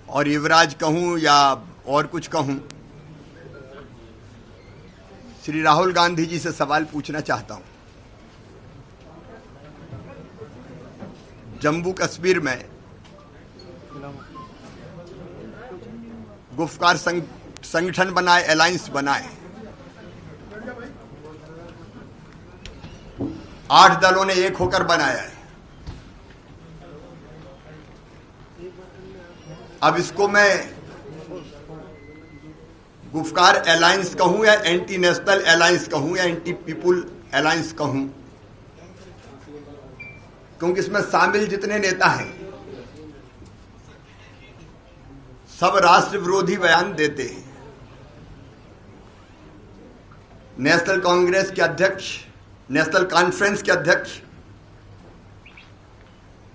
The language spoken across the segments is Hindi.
और युवराज कहूं या और कुछ कहूं, श्री राहुल गांधी जी से सवाल पूछना चाहता हूं। जम्मू कश्मीर में गुफकार संगठन बनाए, अलायंस बनाए, 8 दलों ने एक होकर बनाया है। अब इसको मैं गुफकार अलायंस कहूं या एंटी नेशनल अलायंस कहूं या एंटी पीपुल अलायंस कहूं, क्योंकि इसमें शामिल जितने नेता हैं सब राष्ट्र विरोधी बयान देते हैं। नेशनल कांग्रेस के अध्यक्ष, नेशनल कॉन्फ्रेंस के अध्यक्ष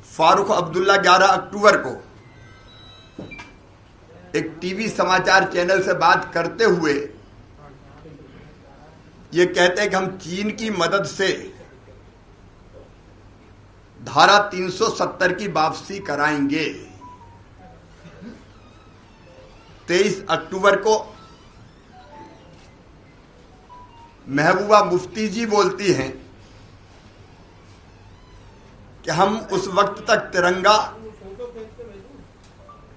फारूक अब्दुल्ला 11 अक्टूबर को एक टीवी समाचार चैनल से बात करते हुए ये कहते हैं कि हम चीन की मदद से धारा 370 की वापसी कराएंगे। 23 अक्टूबर को महबूबा मुफ्ती जी बोलती हैं कि हम उस वक्त तक तिरंगा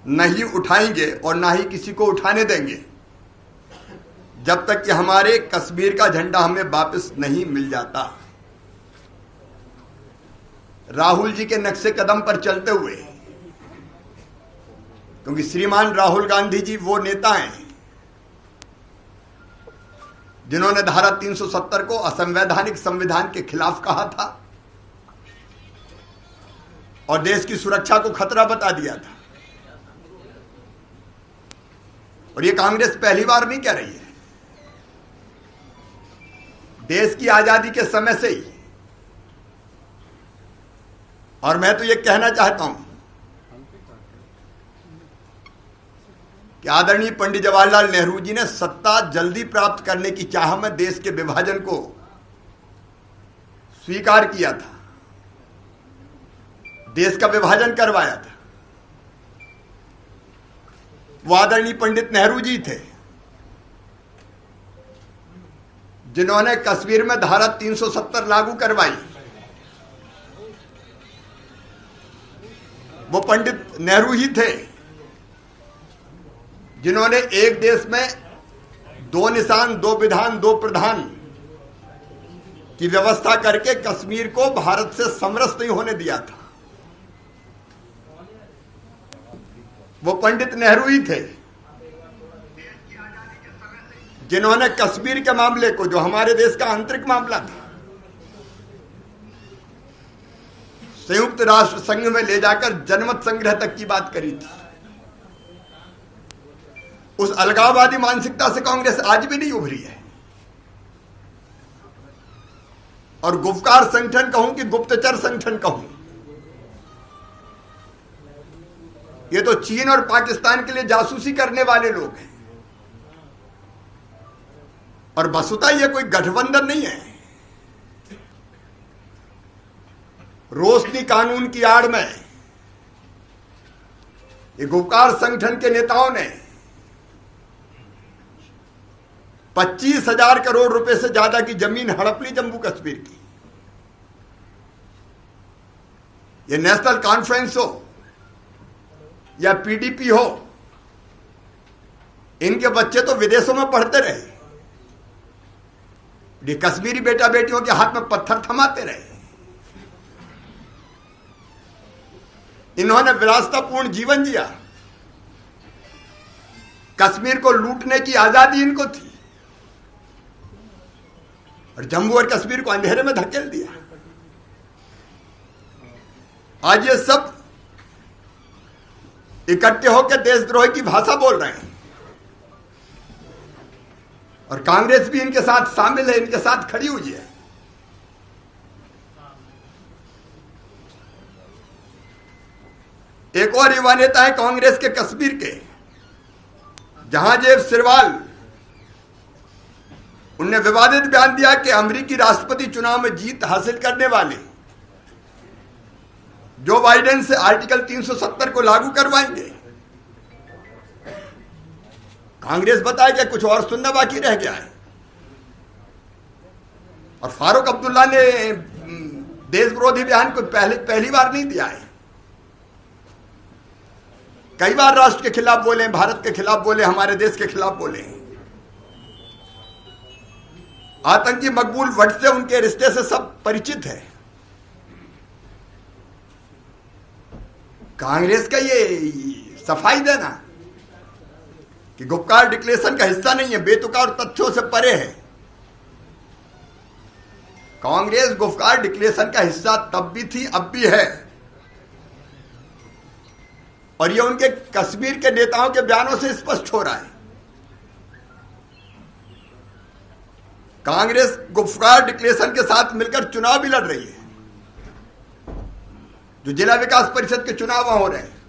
नहीं उठाएंगे और ना ही किसी को उठाने देंगे जब तक कि हमारे कश्मीर का झंडा हमें वापस नहीं मिल जाता। राहुल जी के नक्शे कदम पर चलते हुए, क्योंकि श्रीमान राहुल गांधी जी वो नेता हैं जिन्होंने धारा 370 को असंवैधानिक संविधान के खिलाफ कहा था और देश की सुरक्षा को खतरा बता दिया था। और ये कांग्रेस पहली बार नहीं कह रही है, देश की आजादी के समय से ही। और मैं तो ये कहना चाहता हूं कि आदरणीय पंडित जवाहरलाल नेहरू जी ने सत्ता जल्दी प्राप्त करने की चाह में देश के विभाजन को स्वीकार किया था, देश का विभाजन करवाया था। वो आदरणीय पंडित नेहरू जी थे जिन्होंने कश्मीर में धारा 370 लागू करवाई। वो पंडित नेहरू ही थे जिन्होंने एक देश में 2 निशान, 2 विधान, 2 प्रधान की व्यवस्था करके कश्मीर को भारत से समरस नहीं होने दिया था। वो पंडित नेहरू ही थे जिन्होंने कश्मीर के मामले को, जो हमारे देश का आंतरिक मामला था, संयुक्त राष्ट्र संघ में ले जाकर जनमत संग्रह तक की बात करी थी। उस अलगाववादी मानसिकता से कांग्रेस आज भी नहीं उभरी है। और गुफकार संगठन कहूं कि गुप्तचर संगठन कहूं, ये तो चीन और पाकिस्तान के लिए जासूसी करने वाले लोग हैं। और वस्तुतः ये कोई गठबंधन नहीं है। रोशनी कानून की आड़ में ये गुफकार संगठन के नेताओं ने 25,000 करोड़ रुपए से ज्यादा की जमीन हड़प ली जम्मू कश्मीर की। ये नेशनल कॉन्फ्रेंस हो या पीडीपी हो, इनके बच्चे तो विदेशों में पढ़ते रहे, ये कश्मीरी बेटा बेटियों के हाथ में पत्थर थमाते रहे। इन्होंने विलासितापूर्ण जीवन जिया, कश्मीर को लूटने की आजादी इनको थी और जम्मू और कश्मीर को अंधेरे में धकेल दिया। आज ये सब इकट्ठे होकर देशद्रोह की भाषा बोल रहे हैं और कांग्रेस भी इनके साथ शामिल है, इनके साथ खड़ी हुई है। एक और युवा नेता है कांग्रेस के कश्मीर के, जहांजेब सिरवाल, उनने विवादित बयान दिया कि अमेरिकी राष्ट्रपति चुनाव में जीत हासिल करने वाले जो बाइडेन से आर्टिकल 370 को लागू करवाएंगे। कांग्रेस बताए कि कुछ और सुनना बाकी रह गया है। और फारूक अब्दुल्ला ने देश विरोधी बयान को पहली बार नहीं दिया है। कई बार राष्ट्र के खिलाफ बोले, भारत के खिलाफ बोले, हमारे देश के खिलाफ बोले। आतंकी मकबूल वट से उनके रिश्ते से सब परिचित है। कांग्रेस का ये सफाई देना कि गुपकार डिक्लेरेशन का हिस्सा नहीं है, बेतुका और तथ्यों से परे है। कांग्रेस गुपकार डिक्लेरेशन का हिस्सा तब भी थी, अब भी है। और ये उनके कश्मीर के नेताओं के बयानों से स्पष्ट हो रहा है। कांग्रेस गुपकार डिक्लेरेशन के साथ मिलकर चुनाव भी लड़ रही है। जो जिला विकास परिषद के चुनाव हो रहे हैं,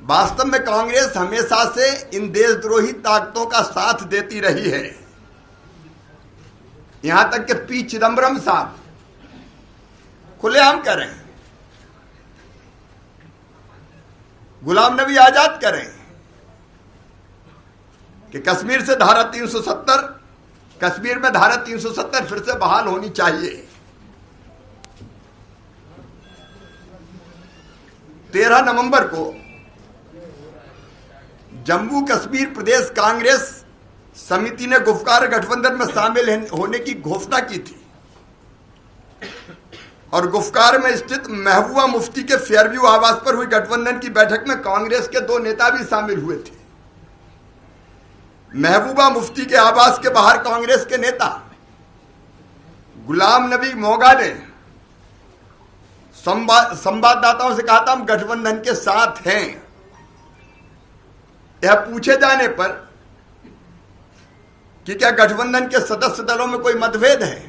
वास्तव में कांग्रेस हमेशा से इन देशद्रोही ताकतों का साथ देती रही है। यहां तक कि पी चिदम्बरम साहब खुलेआम करें, गुलाम नबी आजाद करें कि कश्मीर से धारा 370, कश्मीर में धारा 370 फिर से बहाल होनी चाहिए। 13 नवंबर को जम्मू कश्मीर प्रदेश कांग्रेस समिति ने गुपकार गठबंधन में शामिल होने की घोषणा की थी और गुपकार में स्थित महबूबा मुफ्ती के फेयरव्यू आवास पर हुई गठबंधन की बैठक में कांग्रेस के 2 नेता भी शामिल हुए थे। महबूबा मुफ्ती के आवास के बाहर कांग्रेस के नेता गुलाम नबी मोगा ने संवाददाताओं से कहा था, हम गठबंधन के साथ हैं। यह पूछे जाने पर कि क्या गठबंधन के सदस्य दलों में कोई मतभेद है,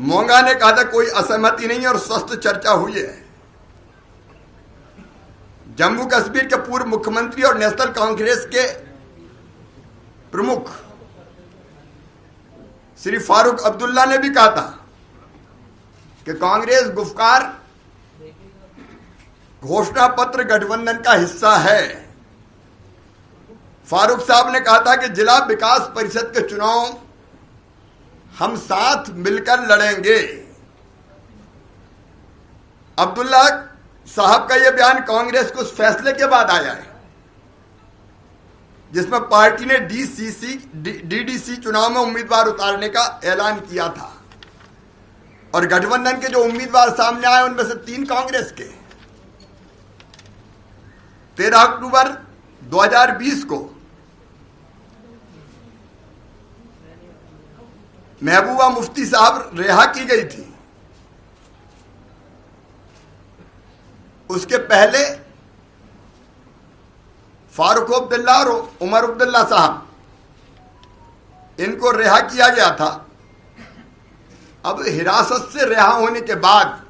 मोंगा ने कहा था कोई असहमति नहीं और स्वस्थ चर्चा हुई है। जम्मू कश्मीर के पूर्व मुख्यमंत्री और नेशनल कांग्रेस के प्रमुख श्री फारूक अब्दुल्ला ने भी कहा था कि कांग्रेस गुपकार घोषणा पत्र गठबंधन का हिस्सा है। फारूक साहब ने कहा था कि जिला विकास परिषद के चुनाव हम साथ मिलकर लड़ेंगे। अब्दुल्ला साहब का यह बयान कांग्रेस को उस फैसले के बाद आया है जिसमें पार्टी ने डीडीसी चुनाव में उम्मीदवार उतारने का ऐलान किया था और गठबंधन के जो उम्मीदवार सामने आए उनमें से 3 कांग्रेस के। 13 अक्टूबर 2020 को महबूबा मुफ्ती साहब रिहा की गई थी। उसके पहले फारूक अब्दुल्ला और उमर अब्दुल्ला साहब, इनको रिहा किया गया था। अब हिरासत से रिहा होने के बाद,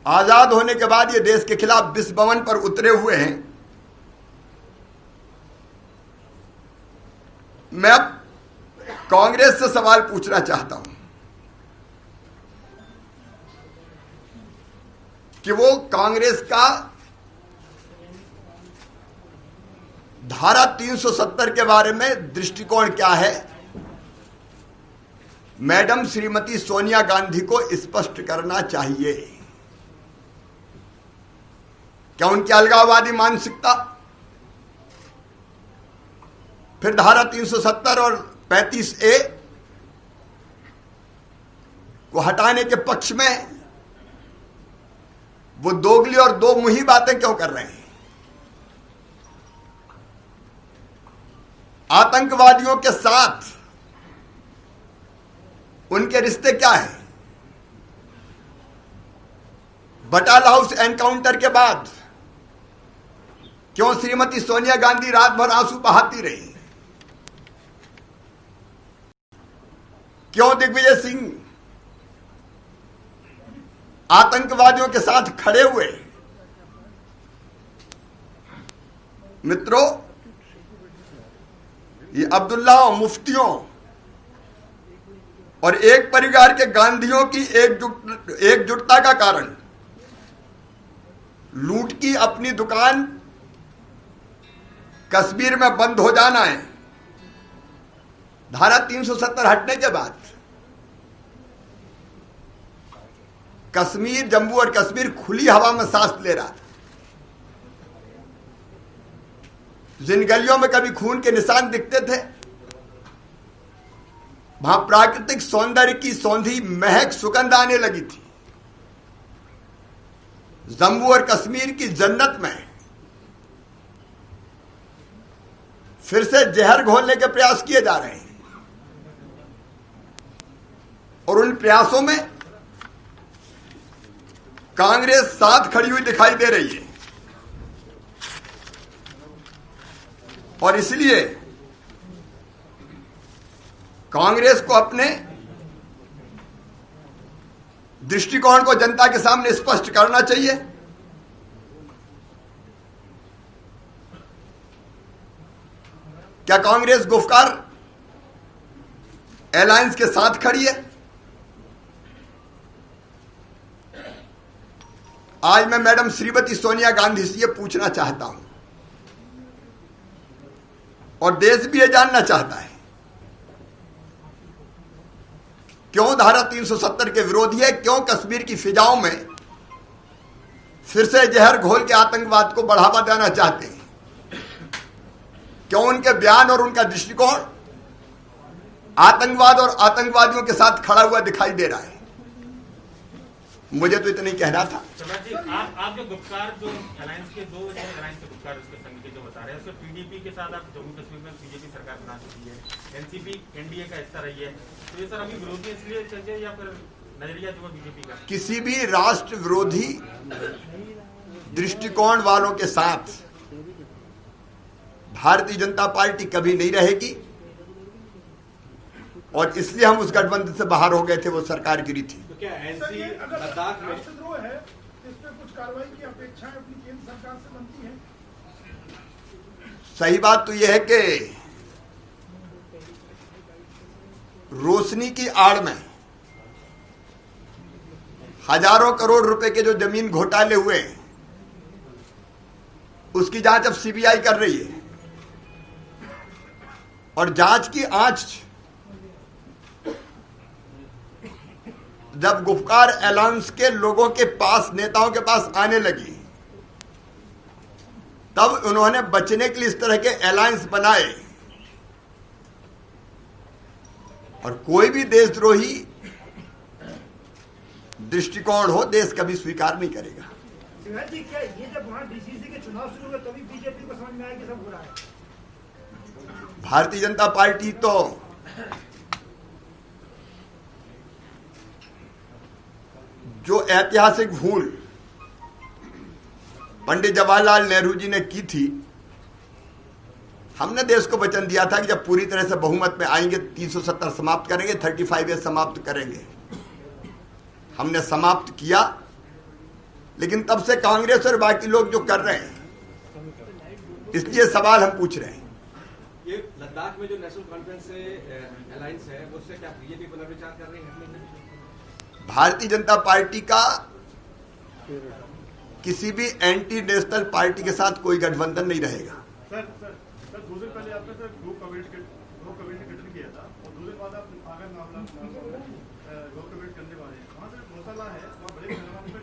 आजाद होने के बाद ये देश के खिलाफ विश्व भवन पर उतरे हुए हैं। मैं अब कांग्रेस से सवाल पूछना चाहता हूं कि वो कांग्रेस का धारा 370 के बारे में दृष्टिकोण क्या है। मैडम श्रीमती सोनिया गांधी को स्पष्ट करना चाहिए। क्या उनकी अलगाववादी मानसिकता फिर धारा 370 और 35A को हटाने के पक्ष में वो दोगली और दो मुही बातें क्यों कर रहे हैं? आतंकवादियों के साथ उनके रिश्ते क्या है? बटाला हाउस एनकाउंटर के बाद क्यों श्रीमती सोनिया गांधी रात भर आंसू बहाती रही? क्यों दिग्विजय सिंह आतंकवादियों के साथ खड़े हुए? मित्रों, ये अब्दुल्ला और मुफ्तियों और एक परिवार के गांधियों की एकजुटता का कारण लूट की अपनी दुकान कश्मीर में बंद हो जाना है। धारा 370 हटने के बाद कश्मीर, जम्मू और कश्मीर खुली हवा में सांस ले रहा था। जिन गलियों में कभी खून के निशान दिखते थे, वहां प्राकृतिक सौंदर्य की सौंधी महक सुगंध आने लगी थी। जम्मू और कश्मीर की जन्नत में फिर से जहर घोलने के प्रयास किए जा रहे हैं और उन प्रयासों में कांग्रेस साथ खड़ी हुई दिखाई दे रही है। और इसलिए कांग्रेस को अपने दृष्टिकोण को जनता के सामने स्पष्ट करना चाहिए। क्या कांग्रेस गुफकार अलायंस के साथ खड़ी है? आज मैं मैडम श्रीमती सोनिया गांधी से यह पूछना चाहता हूं और देश भी यह जानना चाहता है, क्यों धारा 370 के विरोधी है? क्यों कश्मीर की फिजाओं में फिर से जहर घोल के आतंकवाद को बढ़ावा देना चाहते हैं? क्यों उनके बयान और उनका दृष्टिकोण आतंकवाद और आतंकवादियों के साथ खड़ा हुआ दिखाई दे रहा है? मुझे तो इतना ही कहना था। जी, आप जो गुप्कार, जो अलायंस के दो अलायंस के गुप्कार उसके संघ के जो बता रहे हैं, उसमें पीडीपी के साथ आप जम्मू कश्मीर में बीजेपी सरकार बना चुकी है, एनसीपी एनडीए का हिस्सा रही है, तो ये सर अभी विरोधी इसलिए चल या फिर नजरिया जो बीजेपी का? किसी भी राष्ट्र विरोधी दृष्टिकोण वालों के साथ भारतीय जनता पार्टी कभी नहीं रहेगी और इसलिए हम उस गठबंधन से बाहर हो गए थे, वो सरकार गिरी थी। तो क्या एनसी लद्दाख में राष्ट्रद्रोह है, इस पे कुछ कार्रवाई की अपेक्षाएं अपनी केंद्र सरकार से बनती हैं? सही बात तो यह है कि रोशनी की आड़ में हजारों करोड़ रुपए के जो जमीन घोटाले हुए उसकी जांच अब सीबीआई कर रही है और जांच की आंच जब गुफकार अलायंस के लोगों के पास, नेताओं के पास आने लगी, तब उन्होंने बचने के लिए इस तरह के अलायंस बनाए और कोई भी देशद्रोही दृष्टिकोण हो देश कभी स्वीकार नहीं करेगा। जी, क्या ये जब वहां डीसीसी के चुनाव शुरू हुए तभी बीजेपी को समझ में आया कि सब हो रहा है? भारतीय जनता पार्टी तो जो ऐतिहासिक भूल पंडित जवाहरलाल नेहरू जी ने की थी, हमने देश को वचन दिया था कि जब पूरी तरह से बहुमत में आएंगे 370 समाप्त करेंगे, 35A समाप्त करेंगे। हमने समाप्त किया, लेकिन तब से कांग्रेस और बाकी लोग जो कर रहे हैं, इसलिए सवाल हम पूछ रहे हैं। ये लद्दाख में जो नेशनल कॉन्फ्रेंस अलायंस है, उससे क्या बीजेपी पुनर्विचार कर रही है? भारतीय जनता पार्टी का किसी भी एंटी नेशनल पार्टी के साथ कोई गठबंधन नहीं रहेगा। सर 2 दिन पहले आपने सर ग्रुप कमेटी का गठन किया था और 2 दिन बाद आप आगे मामला ग्रुप कमेटी करने वाले हैं। वहाँ से मसला है, वहाँ बड़े पैमाने पर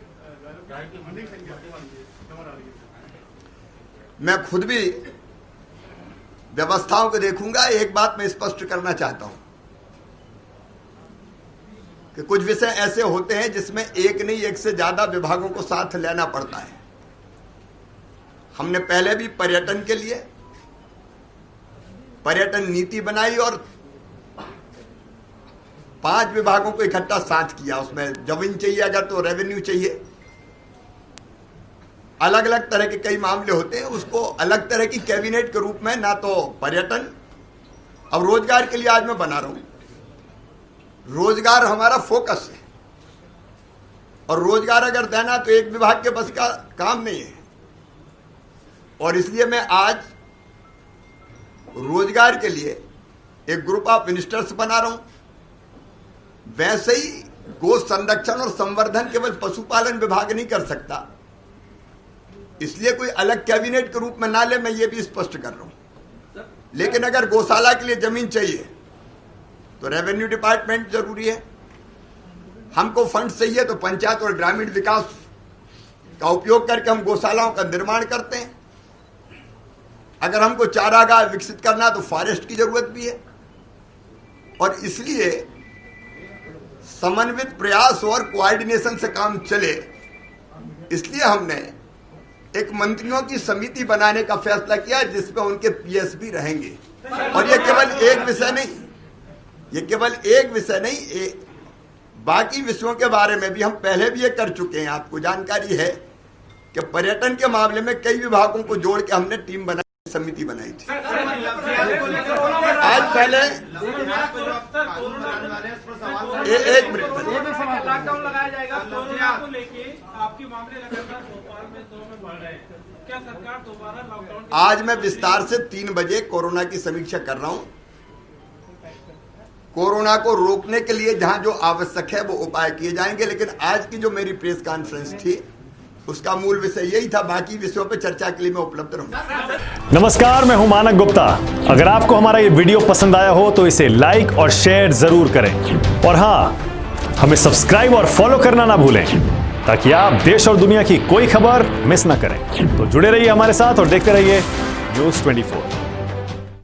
फंडिंग संख्या कमर आ रही है। मैं खुद भी व्यवस्थाओं को देखूंगा। एक बात मैं स्पष्ट करना चाहता हूं कि कुछ विषय ऐसे होते हैं जिसमें एक नहीं, एक से ज्यादा विभागों को साथ लेना पड़ता है। हमने पहले भी पर्यटन के लिए पर्यटन नीति बनाई और 5 विभागों को इकट्ठा साथ किया। उसमें जमीन चाहिए, अगर तो रेवेन्यू चाहिए, अलग अलग तरह के कई मामले होते हैं, उसको अलग तरह की कैबिनेट के रूप में, ना तो पर्यटन। अब रोजगार के लिए आज मैं बना रहा हूं, रोजगार हमारा फोकस है और रोजगार अगर देना तो एक विभाग के बस का काम नहीं है और इसलिए मैं आज रोजगार के लिए एक ग्रुप ऑफ मिनिस्टर्स बना रहा हूं। वैसे ही गो संरक्षण और संवर्धन केवल पशुपालन विभाग नहीं कर सकता, इसलिए कोई अलग कैबिनेट के रूप में ना ले, मैं ये भी स्पष्ट कर रहा हूं। लेकिन अगर गौशाला के लिए जमीन चाहिए तो रेवेन्यू डिपार्टमेंट जरूरी है, हमको फंड चाहिए तो पंचायत और ग्रामीण विकास का उपयोग करके हम गौशालाओं का निर्माण करते हैं। अगर हमको चारागाह विकसित करना तो फॉरेस्ट की जरूरत भी है। और इसलिए समन्वित प्रयास और कोऑर्डिनेशन से काम चले, इसलिए हमने एक मंत्रियों की समिति बनाने का फैसला किया जिसमें उनके पीएस भी रहेंगे। और ये केवल एक विषय नहीं, बाकी विषयों के बारे में भी हम पहले भी ये कर चुके हैं। आपको जानकारी है कि पर्यटन के मामले में कई विभागों को जोड़ के हमने टीम बनाई, समिति बनाई थी। आज पहले एक मिनट, लॉकडाउन लगाया जाएगा, कोरोना को लेके आपके मामले लगातार भोपाल में 2 में बढ़ रहे हैं, क्या सरकार दोबारा लॉकडाउन? आज मैं विस्तार से 3 बजे कोरोना की समीक्षा कर रहा हूं। कोरोना को रोकने के लिए जहां जो आवश्यक है वो उपाय किए जाएंगे। लेकिन आज की जो मेरी प्रेस कॉन्फ्रेंस थी उसका मूल विषय यही था। बाकी विषयों पर चर्चा के लिए मैं उपलब्ध रहूंगा। नमस्कार, मैं हूं मानक गुप्ता। अगर आपको हमारा ये वीडियो पसंद आया हो तो इसे लाइक और शेयर जरूर करें। और हां, हमें सब्सक्राइब और फॉलो करना ना भूलें ताकि आप देश और दुनिया की कोई खबर मिस ना करें। तो जुड़े रहिए हमारे साथ और देखते रहिए न्यूज़ 24।